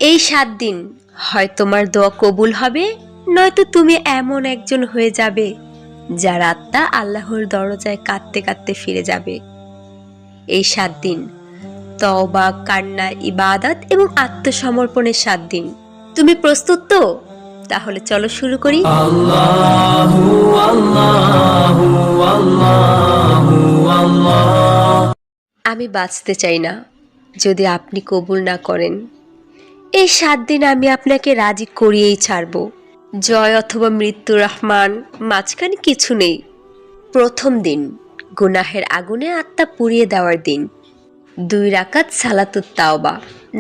এই 7 দিন হয় তোমার দোয়া কবুল হবে, নয়তো তুমি এমন একজন হয়ে যাবে যার আত্মা আল্লাহর দরজায় কাঁদতে কাঁদতে ফিরে যাবে। এই 7 দিন তওবা, কান্না, ইবাদত এবং আত্মসমর্পণের 7 দিন। তুমি প্রস্তুত তো? তাহলে চলো শুরু করি। আল্লাহু আল্লাহু আল্লাহু আল্লাহ। আমি বাঁচতে চাই না যদি আপনি কবুল না করেন। এই 7 দিন আমি আপনাকে রাজি করিয়েই ছাড়ব। জয় অথবা মৃত্যু রহমান, মাঝখানে কিছু নেই। প্রথম দিন গুনাহের আগুনে আত্মা পুড়িয়ে দেওয়ার দিন। 2 রাকাত সালাতুত তাওবা,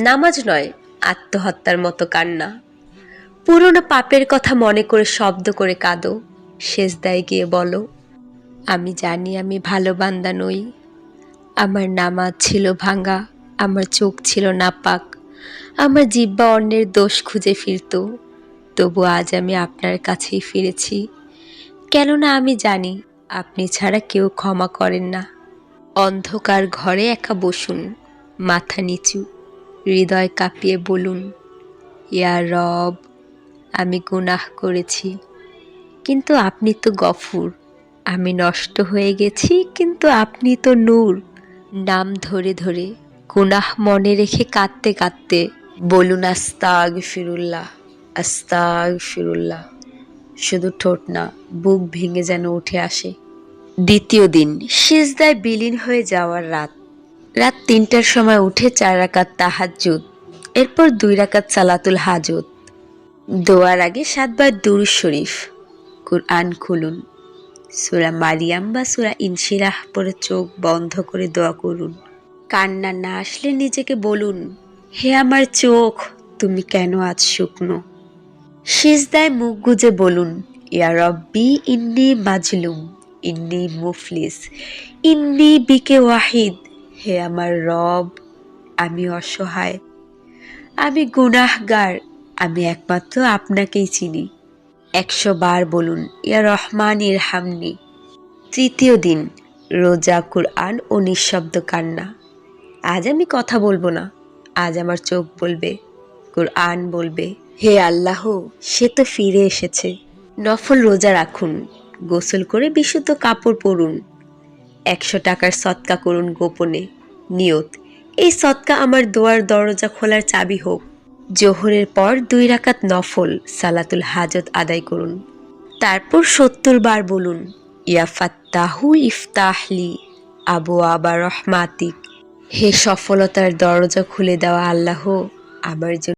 নামাজ নয়, আত্মহত্যার মতো কান্না। পুরনো পাপের কথা মনে করে শব্দ করে কাঁদো। সেজদায় গিয়ে বলো, আমি জানি আমি ভালো বান্দা নই। আমার নামাজ ছিল ভাঙা, আমার চোখ ছিল নাপাক, আমার জিহ্বা অন্যের দোষ খুঁজে ফিরত। তবু আজ আমি আপনার কাছেই ফিরেছি, কেননা আমি জানি আপনি ছাড়া কেউ ক্ষমা করেন না। অন্ধকার ঘরে একা বসুন, মাথা নিচু, হৃদয় কাঁপিয়ে বলুন, ইয়া রব, আমি গুনাহ করেছি, কিন্তু আপনি তো গফুর। আমি নষ্ট হয়ে গেছি, কিন্তু আপনি তো নূর। নাম ধরে ধরে, গুনাহ মনে রেখে কাঁদতে কাঁদতে বলুন, আস্তাগফিরুল্লাহ, আস্তাগফিরুল্লাহ। শুধু ঠোঁট না, বুক ভেঙে যেন উঠে আসে। দ্বিতীয় দিন সিজদায় বিলীন হয়ে যাওয়ার রাত। রাত 3টার সময় উঠে 4 রাকাত তাহাজ্জুদ, এরপর 2 রাকাত সালাতুল হাজত। দোয়ার আগে 7 বার দুরূদ শরীফ। কুরআন খুলুন, সূরা মারিয়াম বা সূরা ইনশিরাহ পড়ে চোখ বন্ধ করে দোয়া করুন। কান্না না আসলে নিজেকে বলুন, হে আমার চোখ, তুমি কেন আজ শুকনো? সিজদায় মুখ গুজে বলুন, ইয়া রব্বি ইন্নী মাজলুম, ইন্নী মুফলিস, ইন্নী বিকে ওয়াহিদ। হে আমার রব, আমি অসহায়, আমি গুনাহগার, আমি একমাত্র আপনাকেই চিনি। 100 বার বলুন, ইয়া রহমান ইরহামনি। তৃতীয় দিন রোজা, কুরআন ও নিঃশব্দ কান্না। আজ আমি কথা বলবো না, আজ আমার চোখ বলবে, কুরআন বলবে, হে আল্লাহ, সে তো ফিরে এসেছে। নফল রোজা রাখুন, গোসল করে বিশুদ্ধ কাপড় পরুন, 100 টাকার সদকা করুন গোপনে। নিয়ত, এই সদকা আমার দোয়ার দরজা খোলার চাবি হোক। জোহরের পর 2 রাকাত নফল সালাতুল হাজত আদায় করুন। তারপর 70 বার বলুন, ইয়া ফাত্তাহু ইফতাহলি আবওয়াবা রহমাতিক। হে সফলতার দরজা খুলে দেওয়া আল্লাহ, আমার জন্য